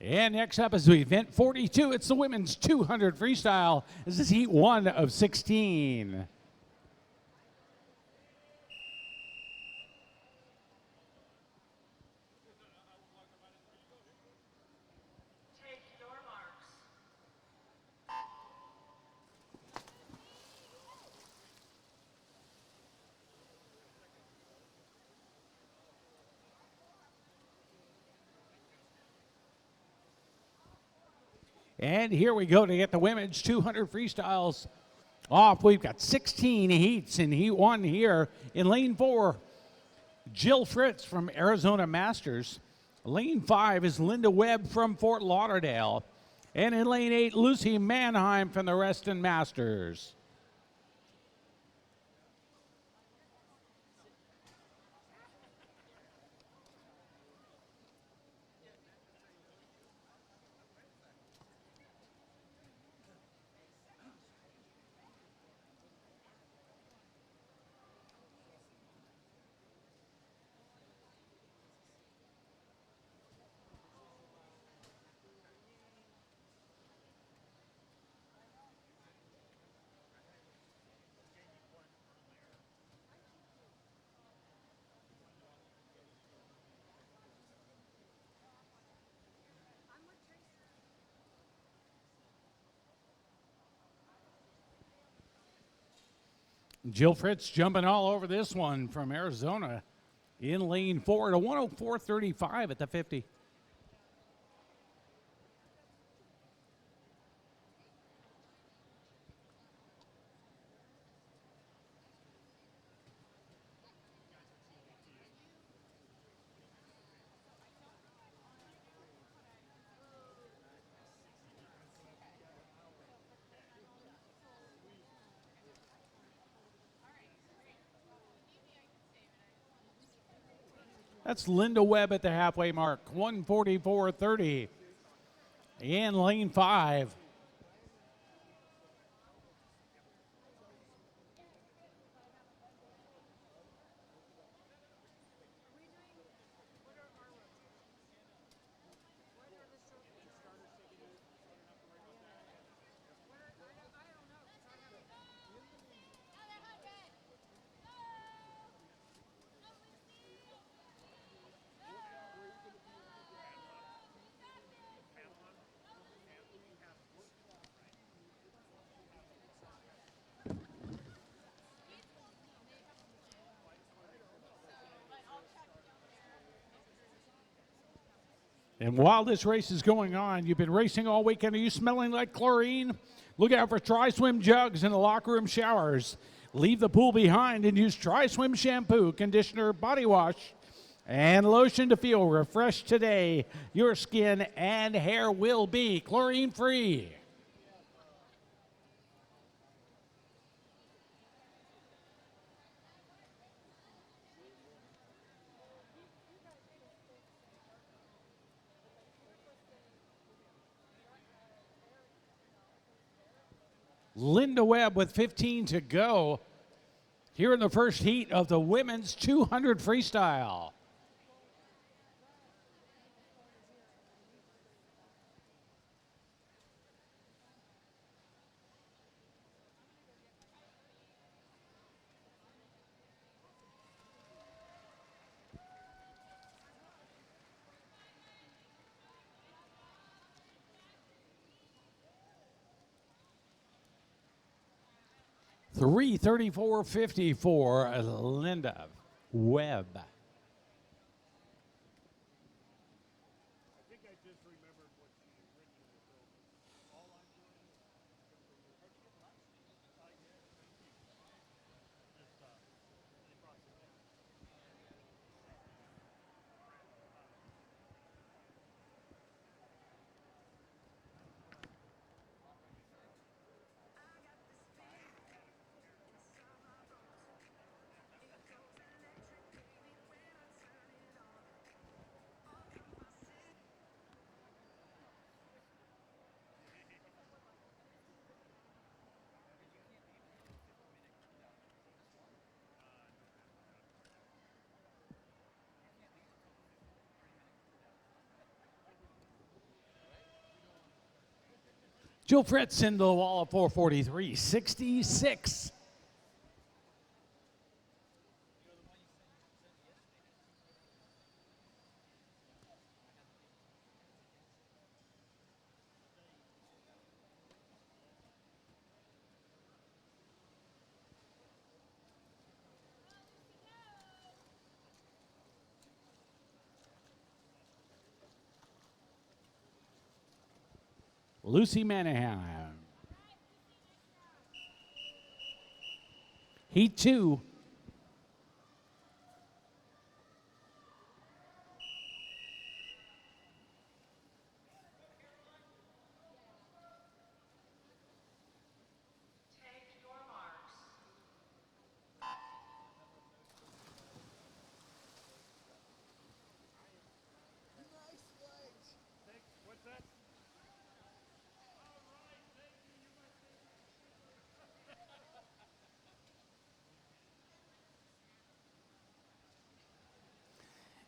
And next up is event 42. It's the women's 200 freestyle. This is heat 1 of 16. And here we go to get the women's 200 freestyles off. We've got 16 heats in heat 1 here. In lane 4, Jill Fritz from Arizona Masters. Lane 5 is Linda Webb from Fort Lauderdale. And in lane 8, Lucy Mannheim from the Reston Masters. Jill Fritz jumping all over this one from Arizona in lane 4 to 104.35 at the 50. That's Linda Webb at the halfway mark, 144.30 in lane 5. And while this race is going on, you've been racing all weekend. Are you smelling like chlorine? Look out for Tri-Swim jugs in the locker room showers. Leave the pool behind and use Tri-Swim shampoo, conditioner, body wash, and lotion to feel refreshed today. Your skin and hair will be chlorine-free. Linda Webb with 15 to go here in the first heat of the women's 200 freestyle. $334.50 for Linda Webb. Jill Fritz into the wall of 443.66. Lucy Manahan. Heat 2.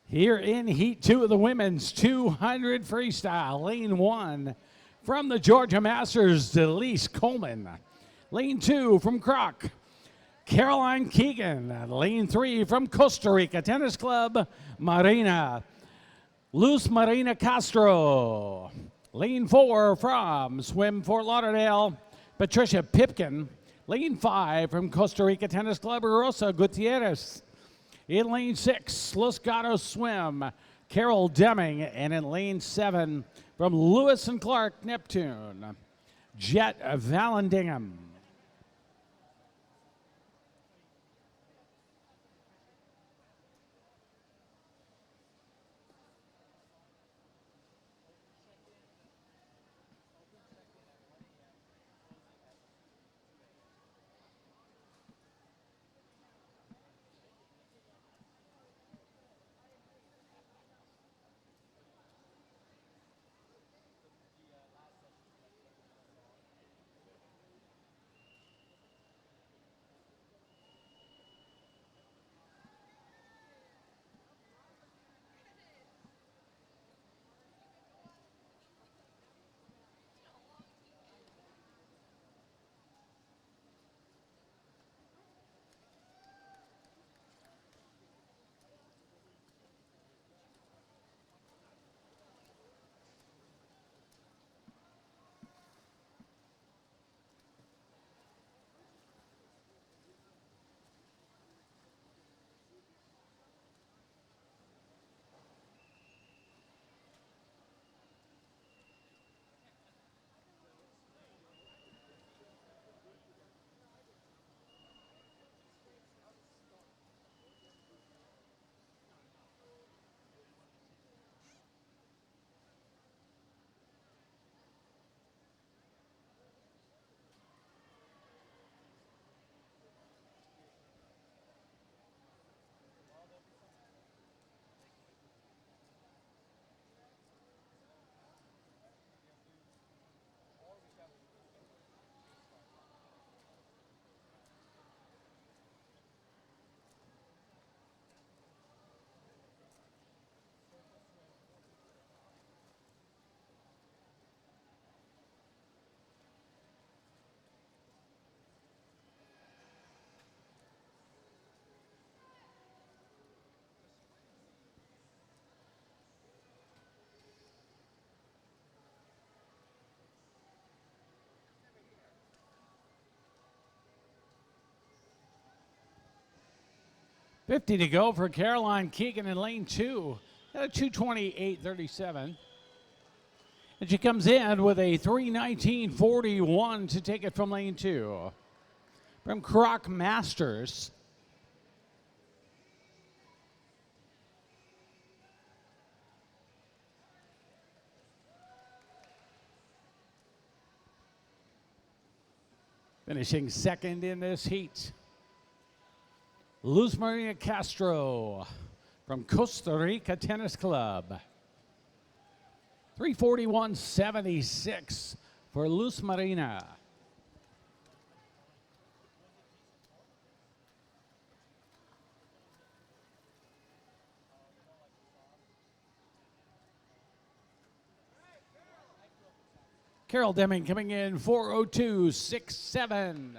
Here in Heat 2 of the women's 200 freestyle, lane 1 from the Georgia Masters, Delise Coleman. Lane 2 from Croc, Caroline Keegan. Lane 3 from Costa Rica Tennis Club, Luz Marina Castro. Lane 4 from Swim Fort Lauderdale, Patricia Pipkin. Lane 5 from Costa Rica Tennis Club, Rosa Gutierrez. In lane 6, Los Gatos Swim, Carol Deming. And in lane 7, from Lewis and Clark, Neptune, Jet Vallandigham. .50 to go for Caroline Keegan in lane 2 at a 2:28.37. And she comes in with a 3:19.41 to take it from lane 2. From Croc Masters, finishing second in this heat, Luz Marina Castro from Costa Rica Tennis Club. 3:41.76 for Luz Marina. Carol Deming coming in 4:02.67.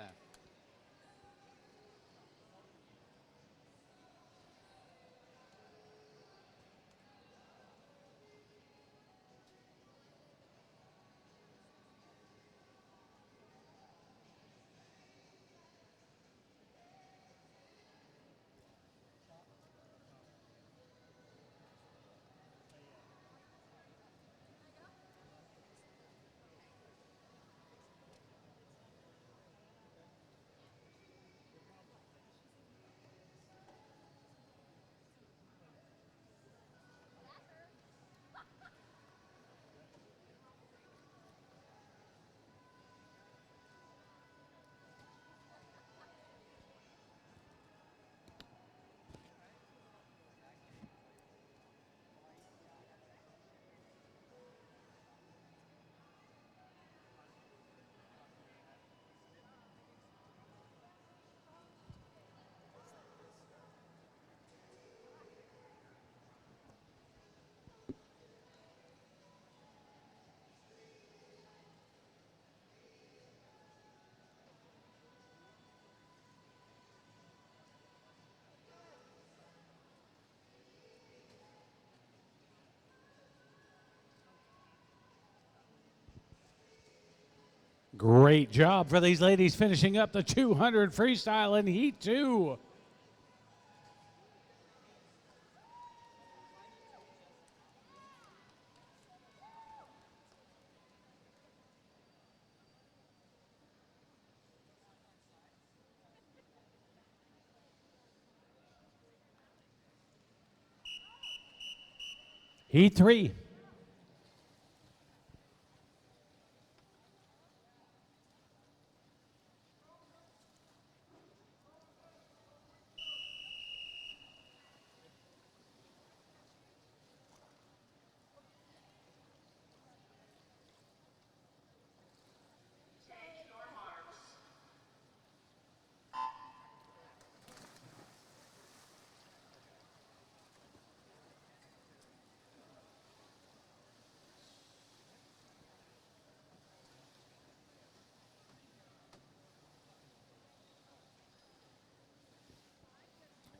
Great job for these ladies finishing up the 200 freestyle in Heat 2. Heat 3.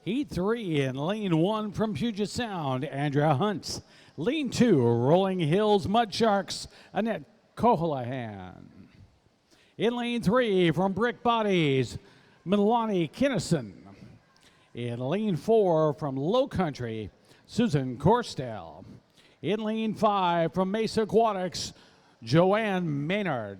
Heat 3 in lane 1 from Puget Sound, Andrea Hunt. Lane 2, Rolling Hills Mud Sharks, Annette Koholahan. In lane 3 from Brick Bodies, Milani Kinnison. In lane 4 from Low Country, Susan Corsdale. In lane 5 from Mesa Aquatics, Joanne Maynard.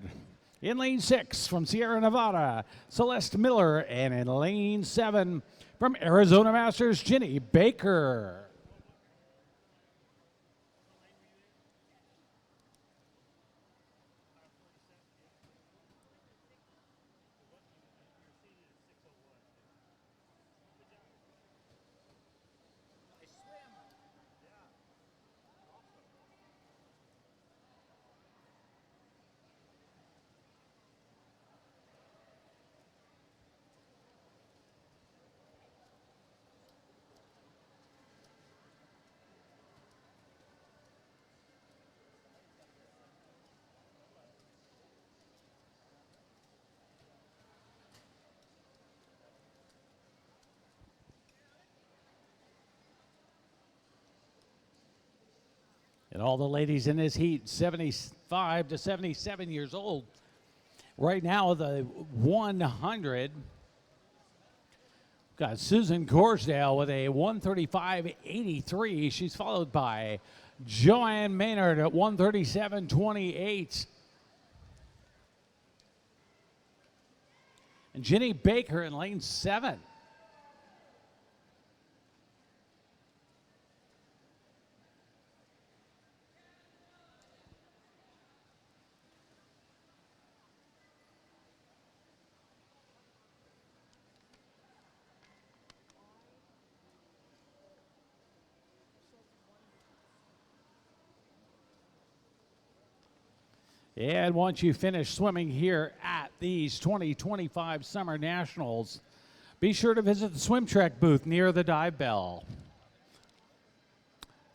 In lane 6 from Sierra Nevada, Celeste Miller. And in lane 7 from Arizona Masters, Ginny Baker. And all the ladies in this heat, 75 to 77 years old. Right now, the 100, got Susan Corsdale with a 135.83. She's followed by Joanne Maynard at 137.28. And Ginny Baker in lane 7. And once you finish swimming here at these 2025 Summer Nationals, be sure to visit the Swim Trek booth near the dive bell.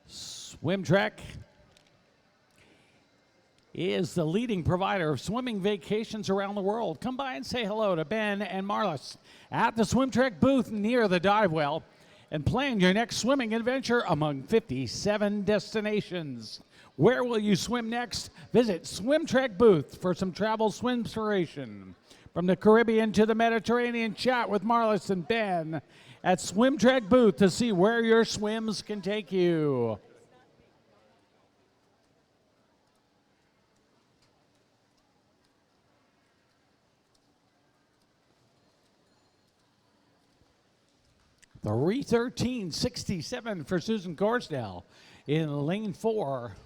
Swim Trek is the leading provider of swimming vacations around the world. Come by and say hello to Ben and Marlis at the Swim Trek booth near the dive well and plan your next swimming adventure among 57 destinations. Where will you swim next? Visit Swim Trek booth for some travel swim inspiration. From the Caribbean to the Mediterranean, chat with Marlis and Ben at Swim Trek booth to see where your swims can take you. The 3:13.67 for Susan Corsdale in lane 4.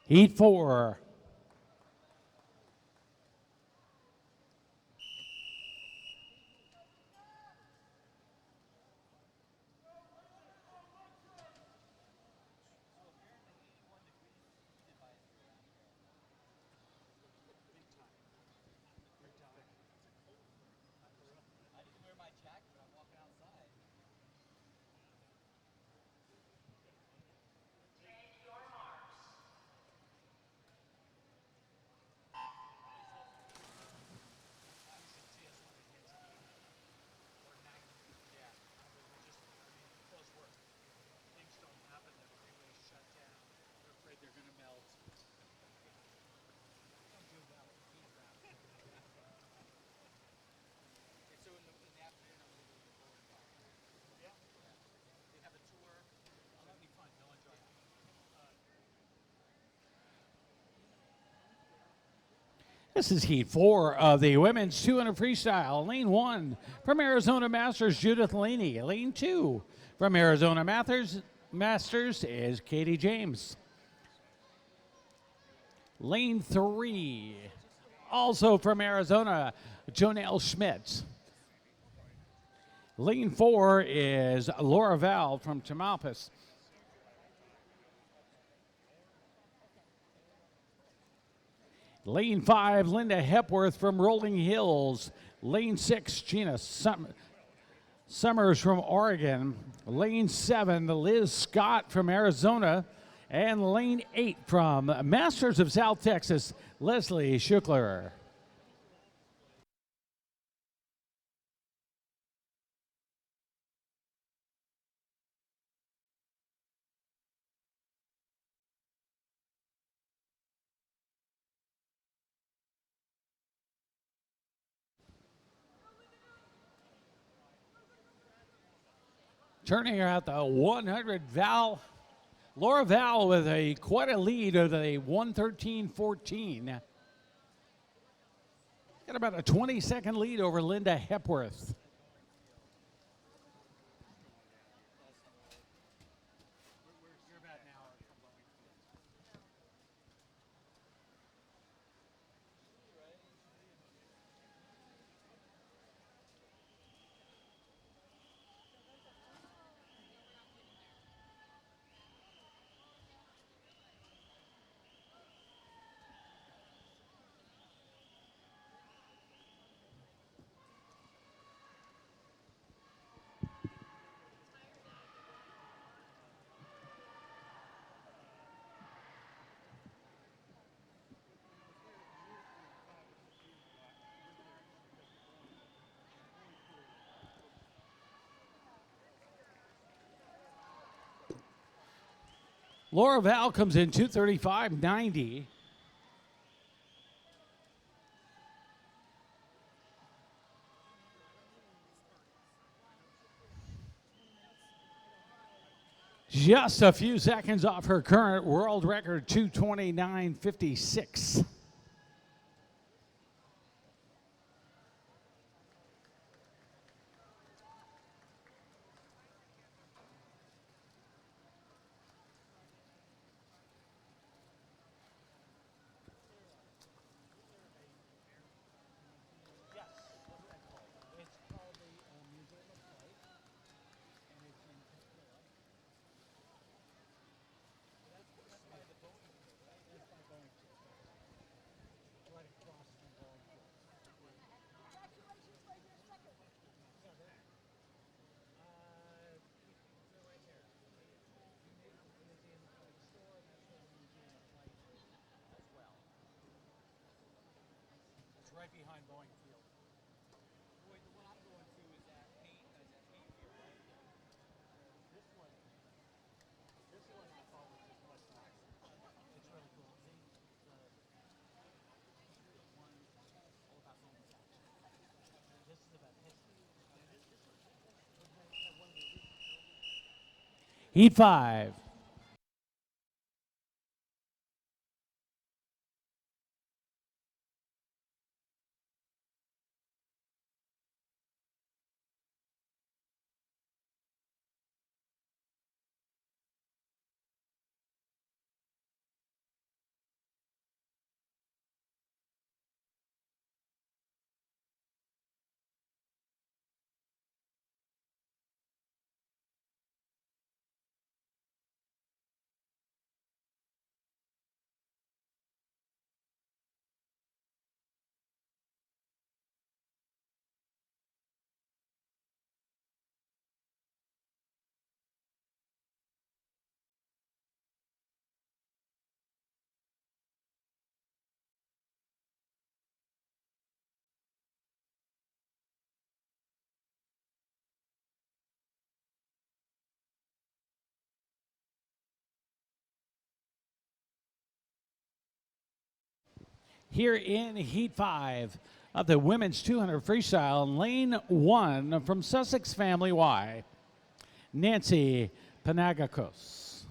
Heat 4. This is Heat 4 of the women's 200 freestyle. Lane 1 from Arizona Masters, Judith Laney. Lane 2 from Arizona Masters is Katie James. Lane 3, also from Arizona, Jonelle Schmidt. Lane 4 is Laura Val from Tamalpais. Lane 5, Linda Hepworth from Rolling Hills. Lane 6, Gina Summers from Oregon. Lane 7, Liz Scott from Arizona. And lane 8 from Masters of South Texas, Leslie Schuckler. Turning her out the 100, Laura Val with quite a lead of the 1:13.14. Got about a 20-second lead over Linda Hepworth. Laura Val comes in 2:35.90. just a few seconds off her current world record, 2:29.56. Right behind Boeing Field. Boy, the one I'm going to is at paint here, right? This one I thought was just much nicer. It's really cool. One all about manufacturing. This is about history. Heat 5. Here in Heat 5 of the women's 200 freestyle, lane 1 from Sussex Family Y, Nancy Panagakos.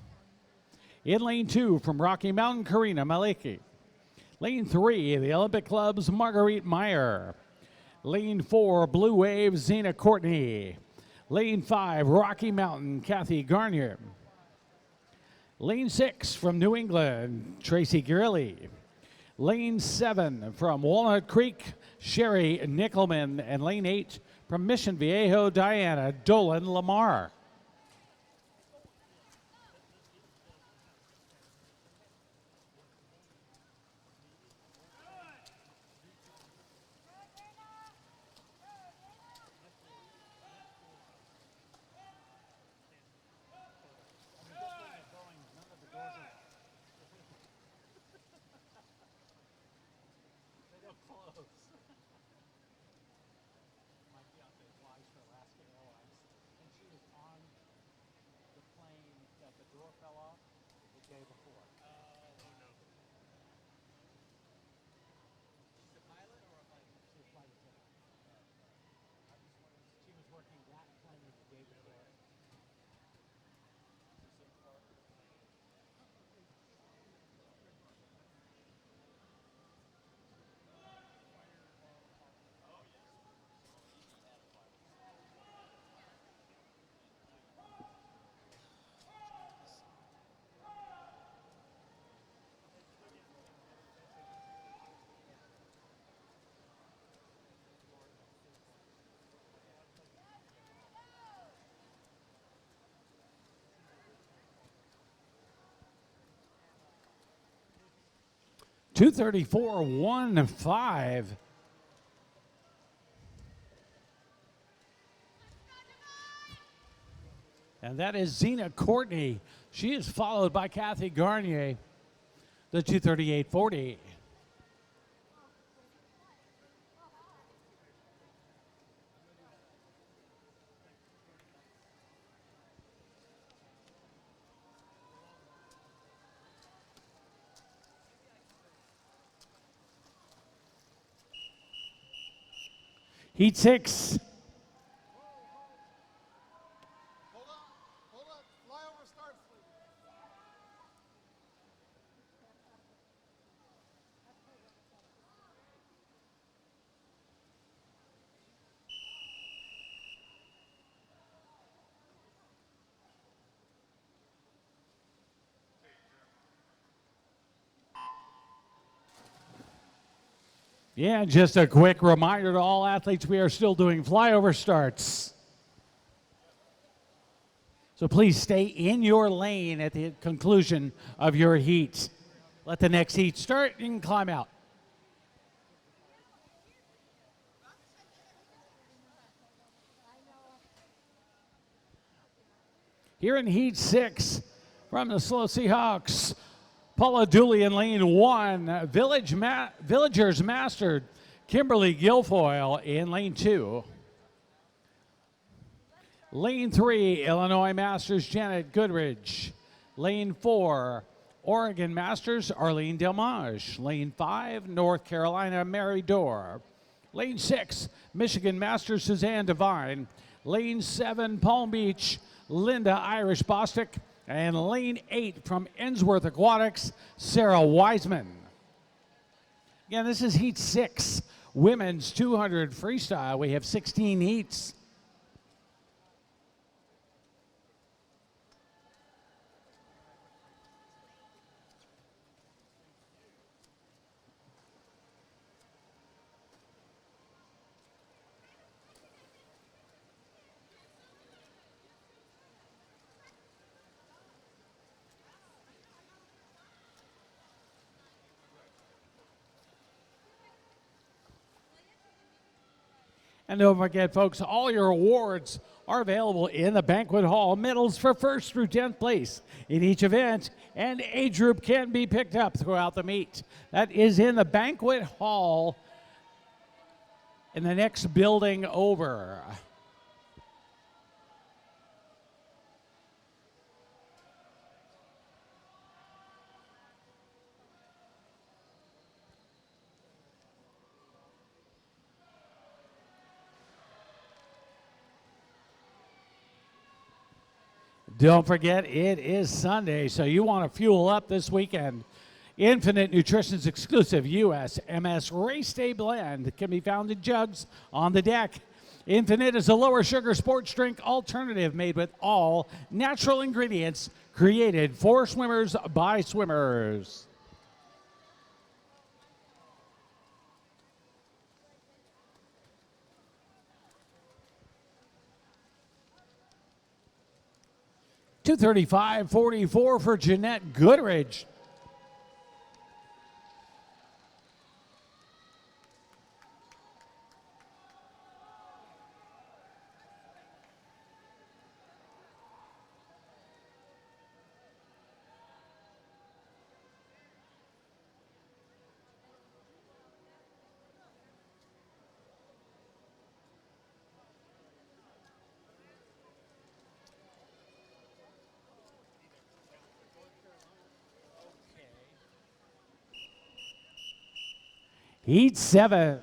In lane 2 from Rocky Mountain, Karina Maliki. Lane 3, the Olympic Club's Marguerite Meyer. Lane 4, Blue Wave, Zena Courtney. Lane 5, Rocky Mountain, Kathy Garnier. Lane 6 from New England, Tracy Grilly. Lane 7 from Walnut Creek, Sherry Nickelman. And lane 8 from Mission Viejo, Diana Dolan Lamar. .234.15. And that is Zena Courtney. She is followed by Kathy Garnier, the 238.40. Heat 6. Hold up. Flyover start Yeah, just a quick reminder to all athletes, we are still doing flyover starts. So please stay in your lane at the conclusion of your heat. Let the next heat start and climb out. Here in heat 6 from the Slow Seahawks, Paula Dooley in lane 1, Villagers Mastered, Kimberly Guilfoyle in lane 2. Lane 3, Illinois Masters, Janet Goodridge. Lane 4, Oregon Masters, Arlene Delmage. Lane 5, North Carolina, Mary Dorr. Lane 6, Michigan Masters, Suzanne Devine. Lane 7, Palm Beach, Linda Irish Bostic. And lane 8 from Ensworth Aquatics, Sarah Wiseman. Again, this is heat 6, women's 200 freestyle. We have 16 heats. And don't forget, folks, all your awards are available in the banquet hall. Medals for 1st through 10th place in each event, and age group can be picked up throughout the meet. That is in the banquet hall in the next building over. Don't forget, it is Sunday, so you want to fuel up this weekend. Infinite Nutrition's exclusive USMS Race Day Blend can be found in jugs on the deck. Infinite is a lower sugar sports drink alternative made with all natural ingredients created for swimmers by swimmers. $235.44 for Jeanette Goodridge. Heat 7.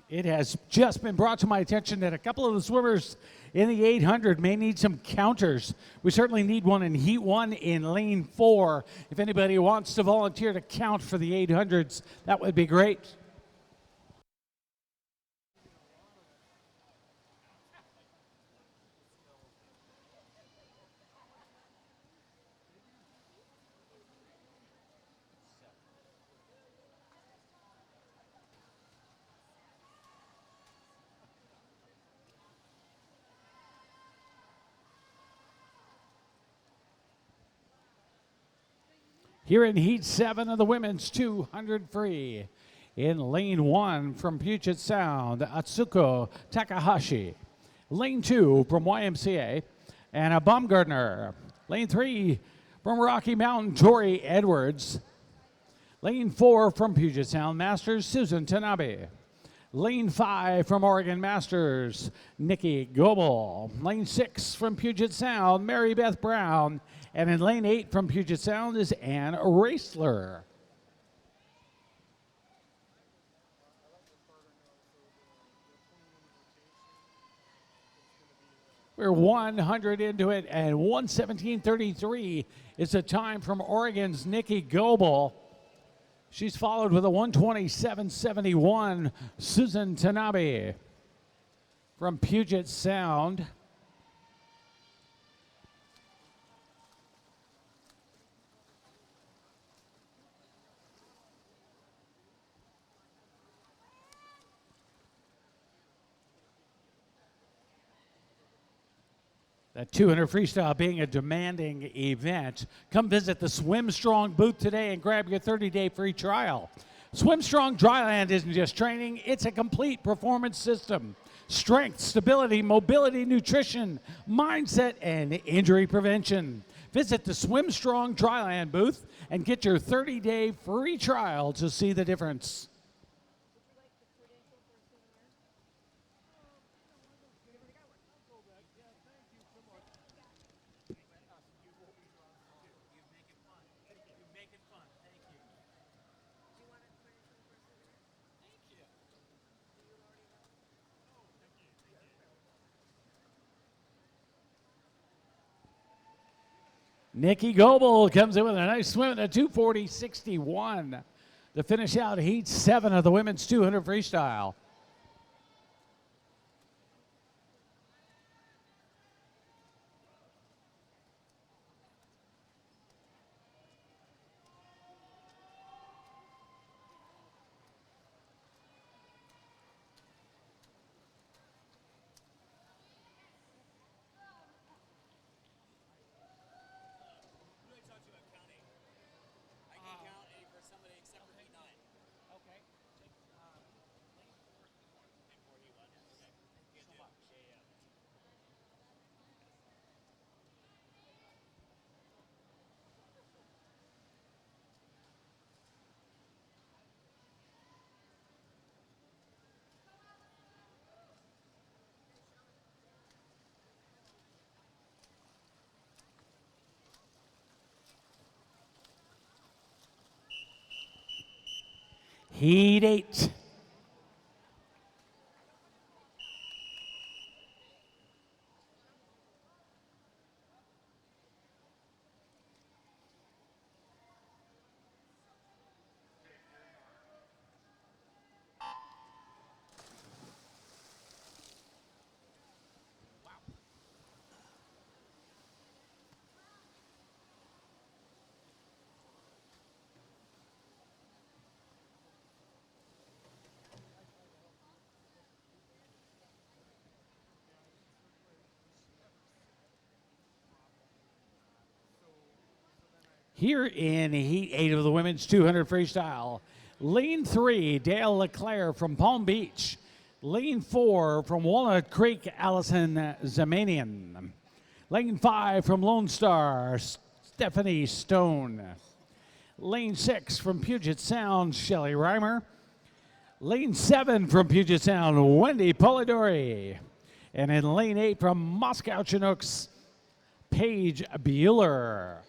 It has just been brought to my attention that a couple of the swimmers in the 800 may need some counters. We certainly need one in Heat 1 in Lane 4. If anybody wants to volunteer to count for the 800s, that would be great. Here in Heat 7 of the women's 200 free. In Lane 1 from Puget Sound, Atsuko Takahashi. Lane 2 from YMCA, Anna Baumgartner. Lane 3 from Rocky Mountain, Tori Edwards. Lane 4 from Puget Sound Masters, Susan Tanabe. Lane 5 from Oregon Masters, Nikki Goebel. Lane 6 from Puget Sound, Mary Beth Brown. And in Lane 8 from Puget Sound is Ann Raisler. We're 100 into it, and 117.33 is the time from Oregon's Nikki Goebel. She's followed with a 127.71, Susan Tanabe from Puget Sound. That 200 freestyle being a demanding event. Come visit the Swim Strong booth today and grab your 30-day free trial. Swim Strong Dryland isn't just training, it's a complete performance system. Strength, stability, mobility, nutrition, mindset, and injury prevention. Visit the Swim Strong Dryland booth and get your 30-day free trial to see the difference. Nikki Goebel comes in with a nice swim at a 240.61 to finish out Heat 7 of the women's 200 freestyle. Heat 8. Here in Heat 8 of the women's 200 freestyle, lane 3, Dale LeClaire from Palm Beach. Lane 4 from Walnut Creek, Allison Zamanian. Lane 5 from Lone Star, Stephanie Stone. Lane 6 from Puget Sound, Shelly Reimer. Lane 7 from Puget Sound, Wendy Polidori. And in lane 8 from Moscow Chinooks, Paige Bueller.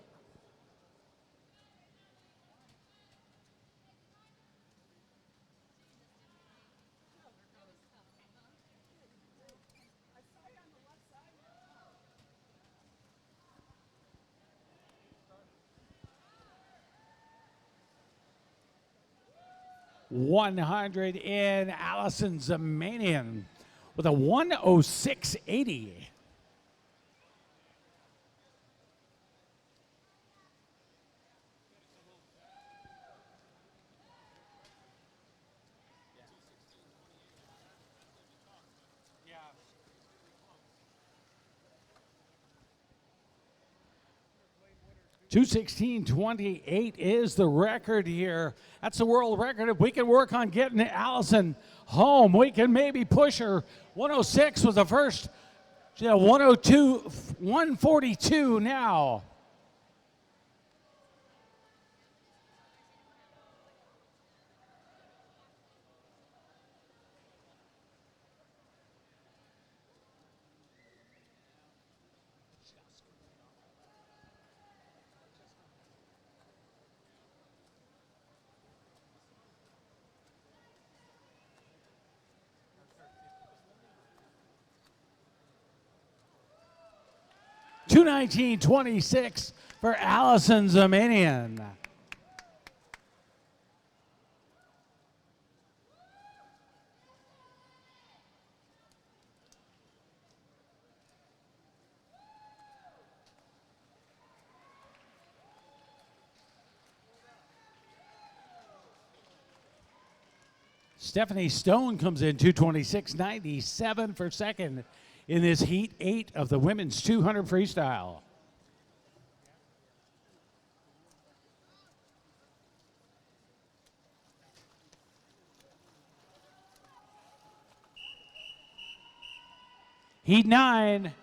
.100 in Allison Zamanian with a 106.80. .216.28 is the record here. That's the world record. If we can work on getting Allison home, we can maybe push her. 106 was the first. She had 102, 142 now. 2:19.26 for Allison Zamanian. Stephanie Stone comes in 2:26.97 for second in this Heat 8 of the women's 200 freestyle. Heat 9.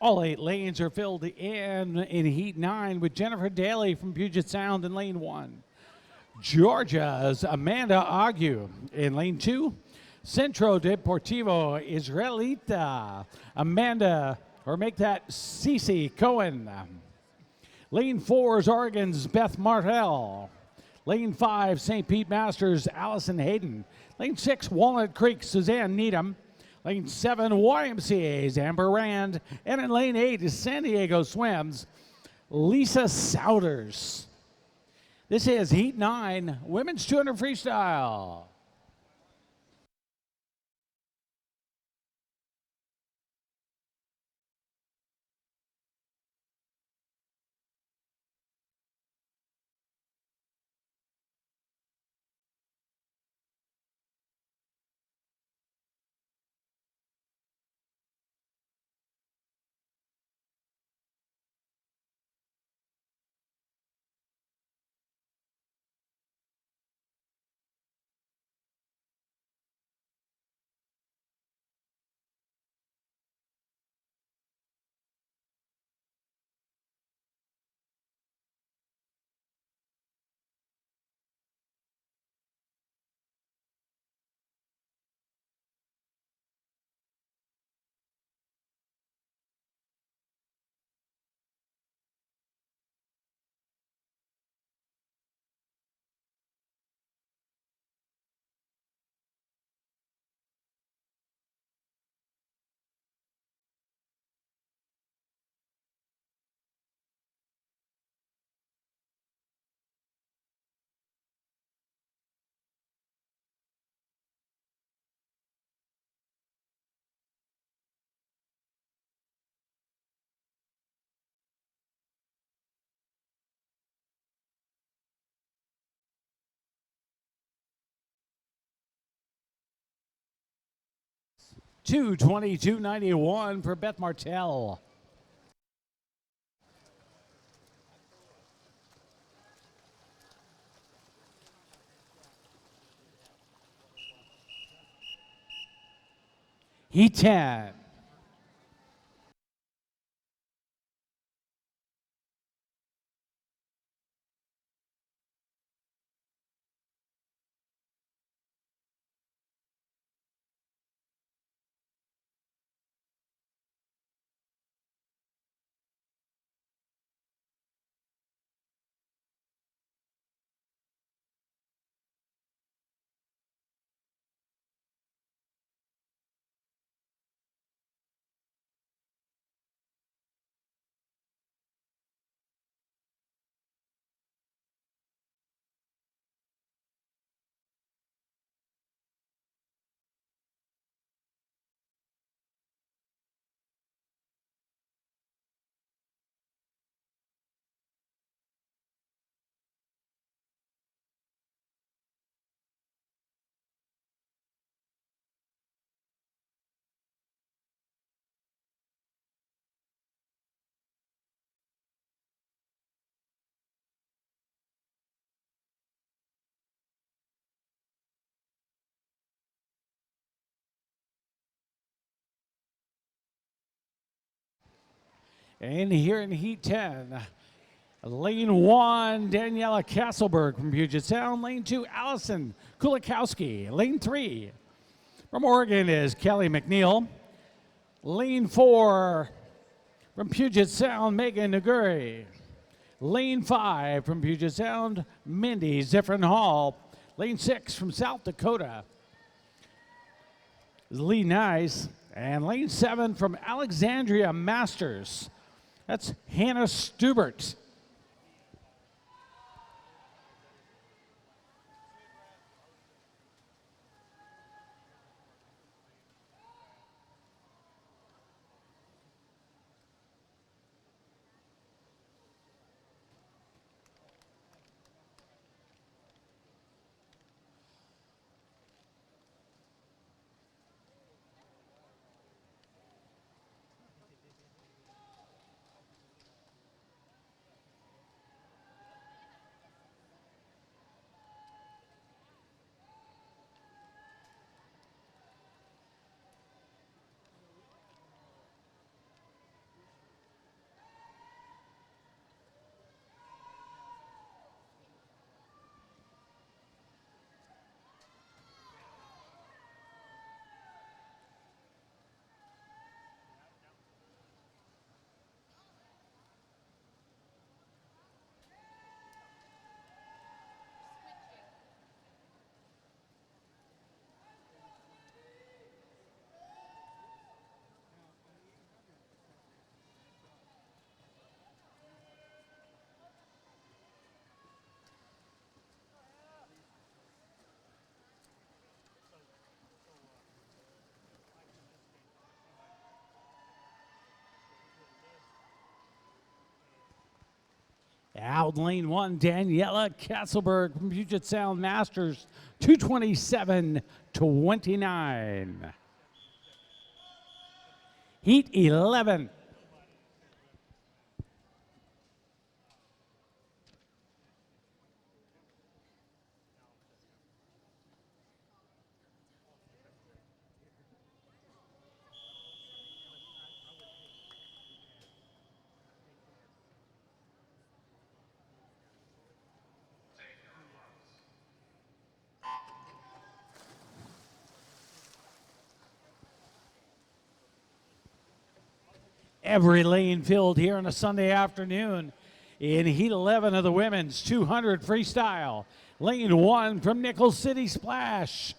All 8 lanes are filled in Heat 9 with Jennifer Daly from Puget Sound in lane 1. Georgia's Amanda Agu in lane 2. Centro Deportivo Israelita Amanda, or make that Cece Cohen. Lane 4 is Oregon's Beth Martell. Lane 5, St. Pete Masters Allison Hayden. Lane 6, Walnut Creek Suzanne Needham. Lane 7, YMCA's Amber Rand. And in lane 8 is San Diego Swims Lisa Souders. This is Heat 9, Women's 200 Freestyle. $222.91 for Beth Martell. Heat 10. And here in Heat 10, Lane 1, Daniela Castleberg from Puget Sound. Lane 2, Allison Kulikowski. Lane 3, from Oregon is Kelly McNeil. Lane 4, from Puget Sound, Megan Naguri. Lane 5, from Puget Sound, Mindy Ziffrin Hall. Lane 6, from South Dakota, is Lee Nice. And lane 7, from Alexandria Masters, that's Hannah Stubert. Out lane 1, Daniela Castleberg from Puget Sound Masters, 227.29. Heat 11. Every lane filled here on a Sunday afternoon in Heat 11 of the women's 200 freestyle. Lane 1 from Nickel City Splash,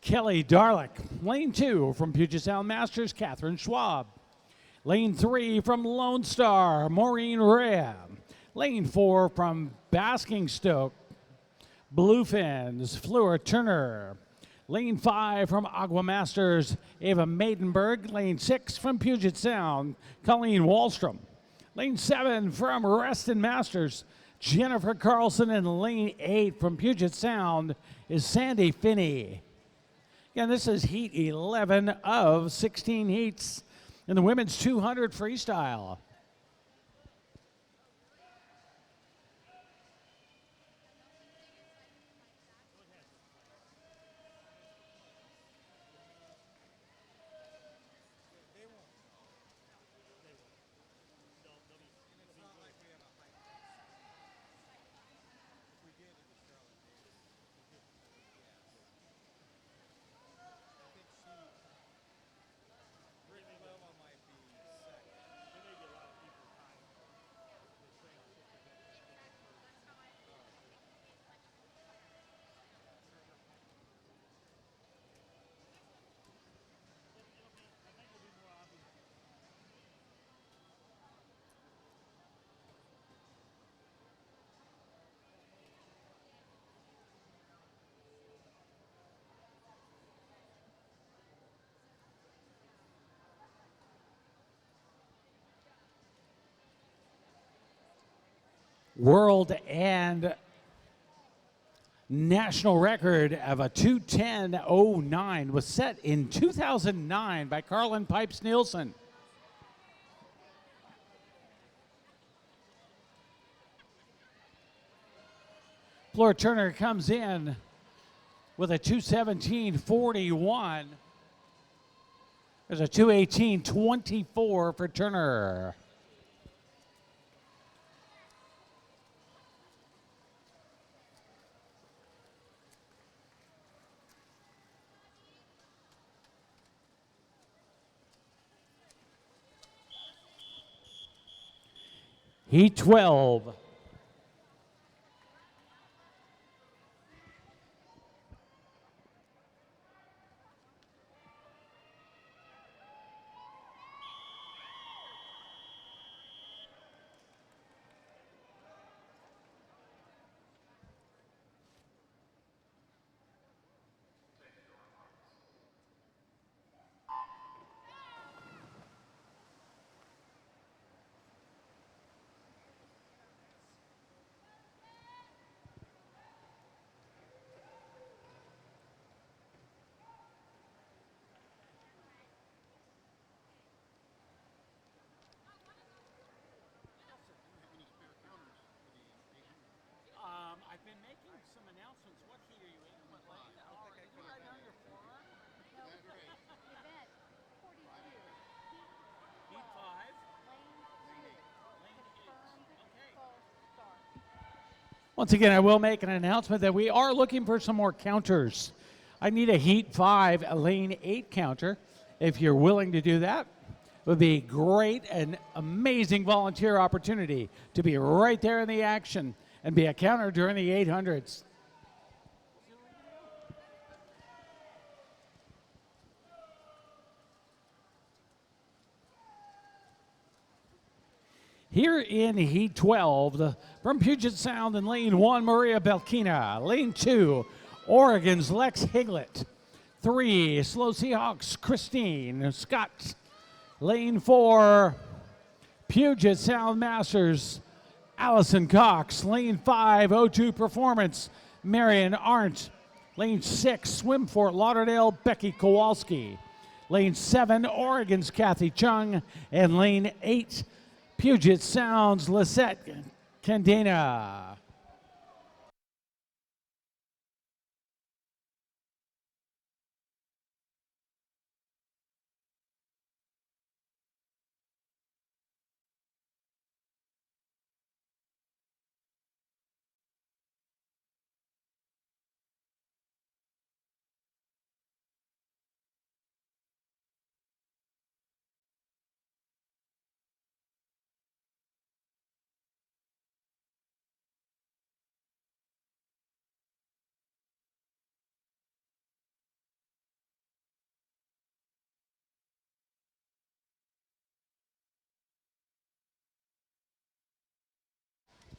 Kelly Darlick. Lane 2 from Puget Sound Masters, Catherine Schwab. Lane 3 from Lone Star, Maureen Rea. Lane 4 from Basking-Stoke, Bluefins, Fleur Turner. Lane 5 from Agua Masters, Ava Maidenberg. Lane 6 from Puget Sound, Colleen Wallstrom. Lane 7 from Reston Masters, Jennifer Carlson. And lane 8 from Puget Sound is Sandy Finney. Again, this is Heat 11 of 16 heats in the women's 200 freestyle. World and national record of a 2:10.09 was set in 2009 by Carlin Pipes Nielsen. Fleur Turner comes in with a 2:17.41. There's a 2:18.24 for Turner. Heat 12. I've been making some announcements. What heat are you in? What lane? I know you're former. Event 42. Heat 5. Lane 2. Confirmed Okay. false start. Once again, I will make an announcement that we are looking for some more counters. I need a Heat 5, a Lane 8 counter. If you're willing to do that, it would be great and amazing volunteer opportunity to be right there in the action and be a counter during the 800s. Here in Heat 12, from Puget Sound in Lane 1, Maria Belkina. Lane 2, Oregon's Lex Higlett. 3, Slow Seahawks, Christine Scott. Lane 4, Puget Sound Masters, Allison Cox. Lane 5, O2 Performance, Marion Arndt. Lane 6, Swim Fort Lauderdale, Becky Kowalski. Lane 7, Oregon's Kathy Chung. And Lane 8, Puget Sound's Lisette Candena.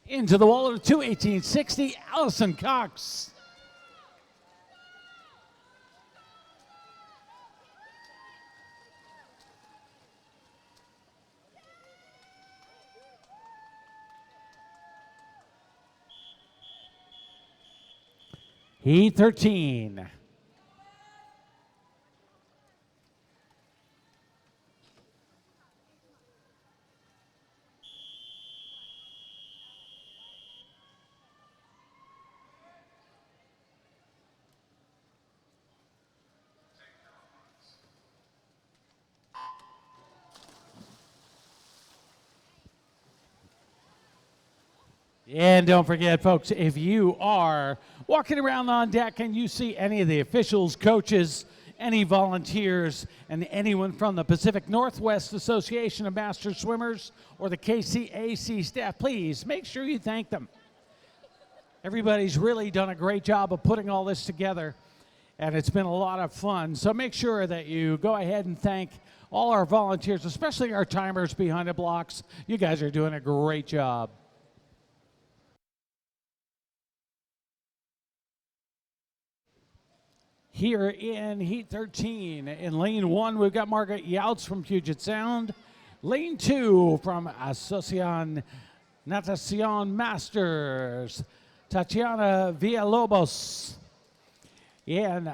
Into the wall of 2:18.60, Allison Cox. Heat 13. And don't forget, folks, if you are walking around on deck and you see any of the officials, coaches, any volunteers, and anyone from the Pacific Northwest Association of Master Swimmers or the KCAC staff, please make sure you thank them. Everybody's really done a great job of putting all this together, and it's been a lot of fun. So make sure that you go ahead and thank all our volunteers, especially our timers behind the blocks. You guys are doing a great job. Here in Heat 13, in Lane 1, we've got Margaret Youts from Puget Sound. Lane 2 from Asociación Natación Masters, Tatiana Villalobos. In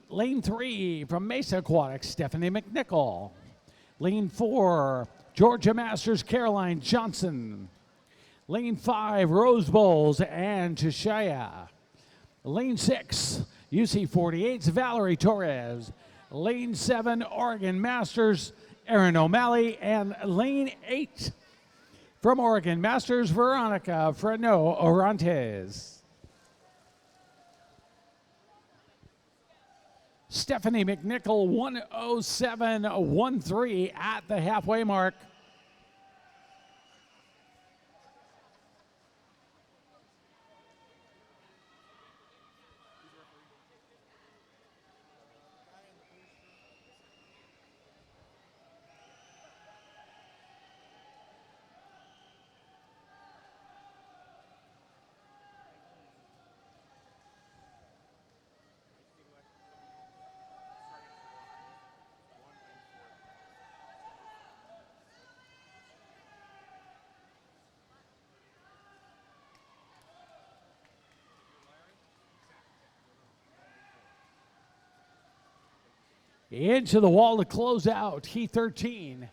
Lane 3 from Mesa Aquatics, Stephanie McNichol. Lane 4, Georgia Masters, Caroline Johnson. Lane 5, Rose Bowls and Tashaya. Lane 6, UC 48's Valerie Torres. Lane 7, Oregon Masters, Aaron O'Malley. And Lane 8, from Oregon Masters, Veronica Freno Orantes. Stephanie McNichol, 107.13 at the halfway mark. Into the wall to close out Heat 13.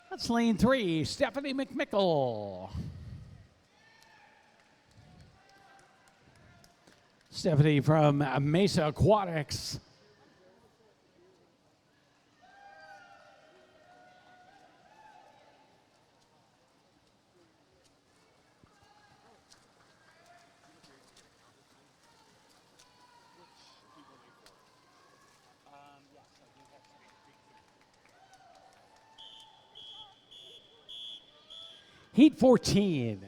That's lane 3, Stephanie McMickle. Stephanie from Mesa Aquatics. Heat 14.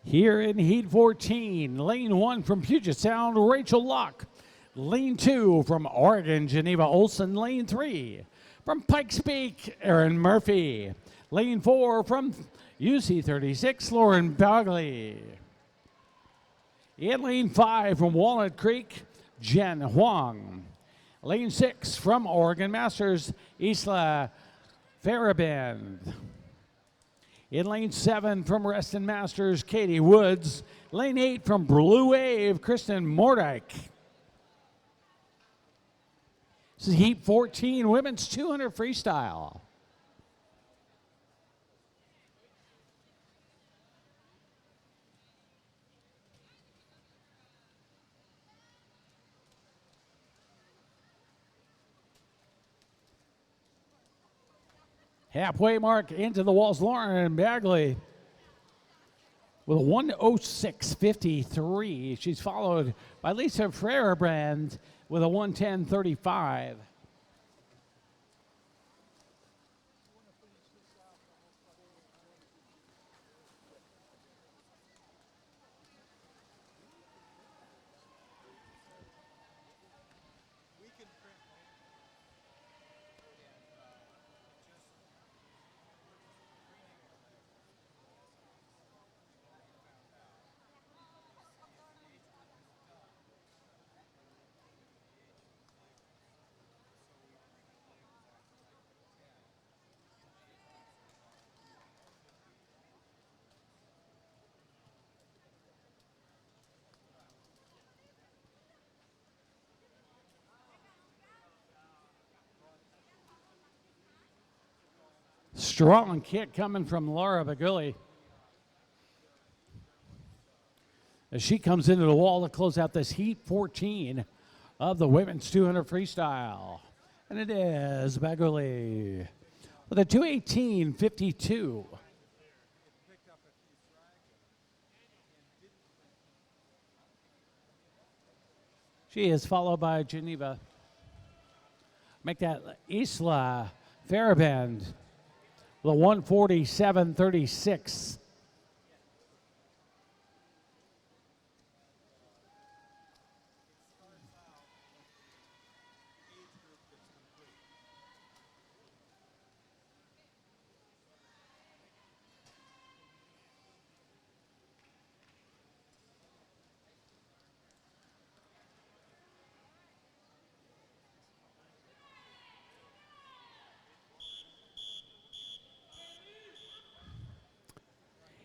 Here in Heat 14, lane 1 from Puget Sound, Rachel Luck. Lane 2 from Oregon, Geneva Olson. Lane 3 from Pikes Peak, Aaron Murphy. Lane 4 from UC 36, Lauren Bagley. In lane 5 from Walnut Creek, Jen Huang. Lane 6 from Oregon Masters, Isla Farabend. In lane 7 from Reston Masters, Katie Woods. Lane 8 from Blue Wave, Kristen Mordyke. This is Heat 14, women's 200 freestyle. Halfway mark into the walls, Lauren Bagley with a 1:06.53. She's followed by Lisa Frerebrand with a 1:10.35. Strong kick coming from Laura Baguli as she comes into the wall to close out this Heat 14 of the women's 200 freestyle. And it is Baguli with a 2:18.52. She is followed by Geneva. Make that Isla Farabend with a 1:47.36.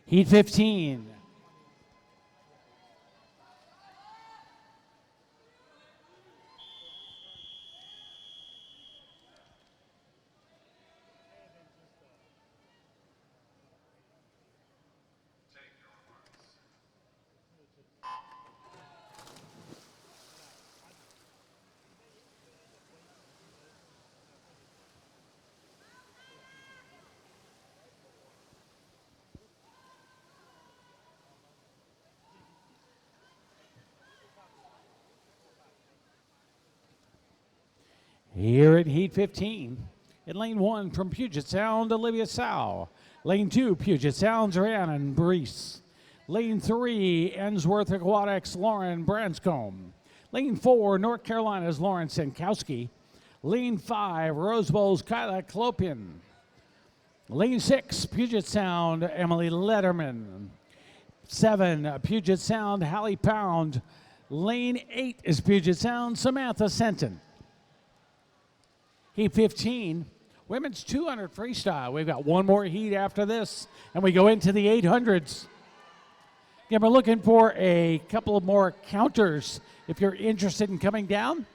Heat 15. Here at Heat 15, in lane 1 from Puget Sound, Olivia Sow. Lane 2, Puget Sound's Rhiannon Brees. Lane 3, Ensworth Aquatics, Lauren Branscombe. Lane 4, North Carolina's Lauren Senkowski. Lane 5, Rose Bowl's Kyla Klopian. Lane 6, Puget Sound, Emily Letterman. 7, Puget Sound, Hallie Pound. Lane 8 is Puget Sound, Samantha Senton. Heat 15, women's 200 freestyle. We've got one more heat after this, and we go into the 800s. Again, we're looking for a couple of more counters if you're interested in coming down.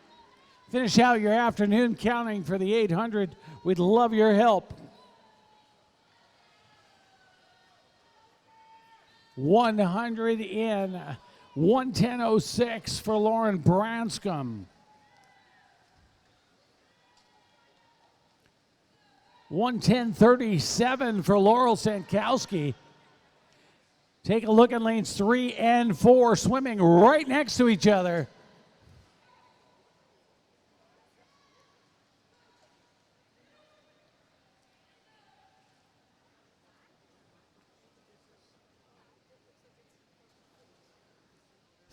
Finish out your afternoon counting for the 800. We'd love your help. 100 in, 110.06 for Lauren Branscombe. 110.37 for Laurel Sankowski. Take a look at lanes 3 and 4 swimming right next to each other.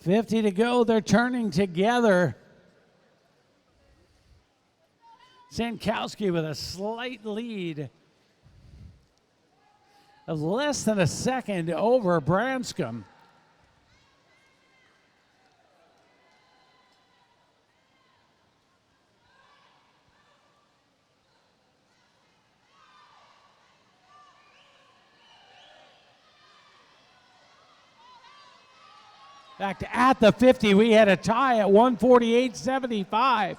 $50 to go. They're turning together. Sankowski with a slight lead of less than a second over Branscombe. In fact, at the 50, we had a tie at 148.75.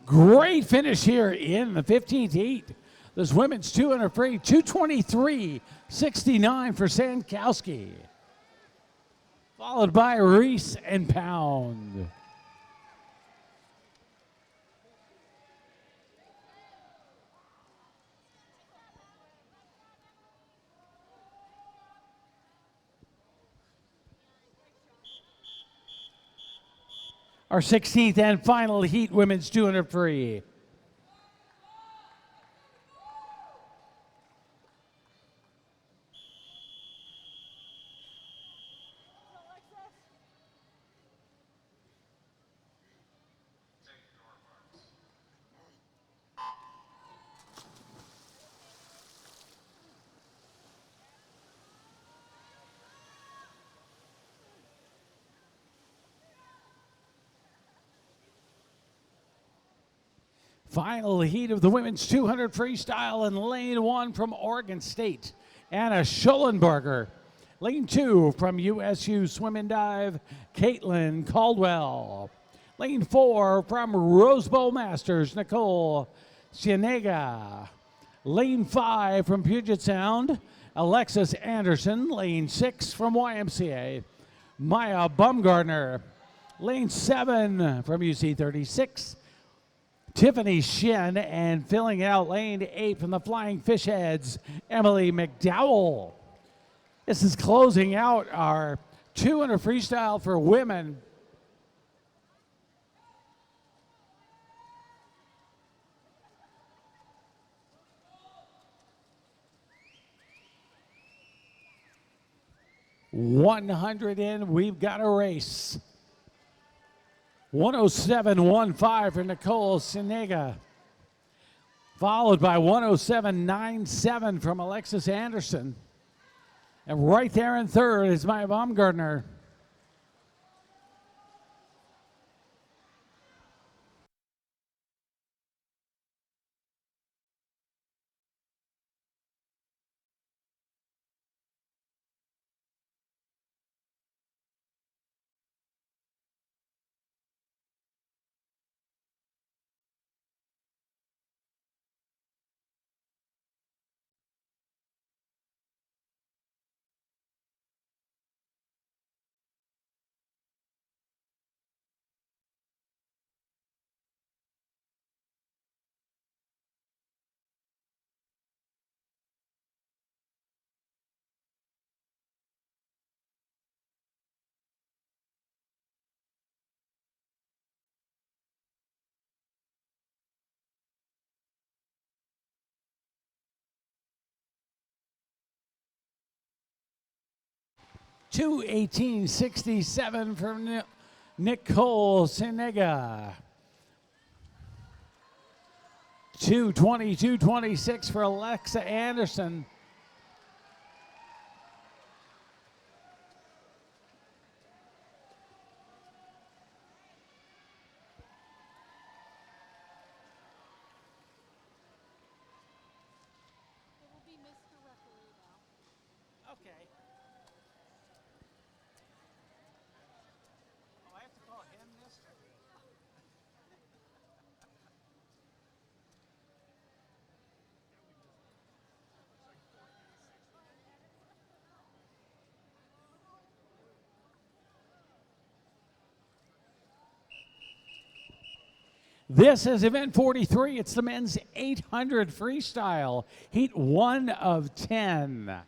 Great finish here in the 15th heat. This women's 200 free, 223.69 for Sankowski. Followed by Reese and Pound. Our 16th and final heat, women's 200 free. Final heat of the women's 200 freestyle in lane 1 from Oregon State, Anna Schollenberger. Lane 2 from USU Swim and Dive, Caitlin Caldwell. Lane 4 from Rose Bowl Masters, Nicole Cienega. Lane 5 from Puget Sound, Alexis Anderson. Lane 6 from YMCA, Maya Bumgardner. Lane 7 from UC 36, Tiffany Shin, and filling out lane 8 from the Flying Fish Heads, Emily McDowell. This is closing out our 200 freestyle for women. $100 in, we've got a race. 107.15 for Nicole Sinega, followed by 107.97 from Alexis Anderson. And right there in third is Maya Baumgartner. 2:18.67 from Nicole Senega. 2:22.26 for Alexa Anderson. It will be Mr. Referee now. Okay. Oh, I have to call him Mister? This is event 43. It's the men's 800 freestyle, heat 1 of 10.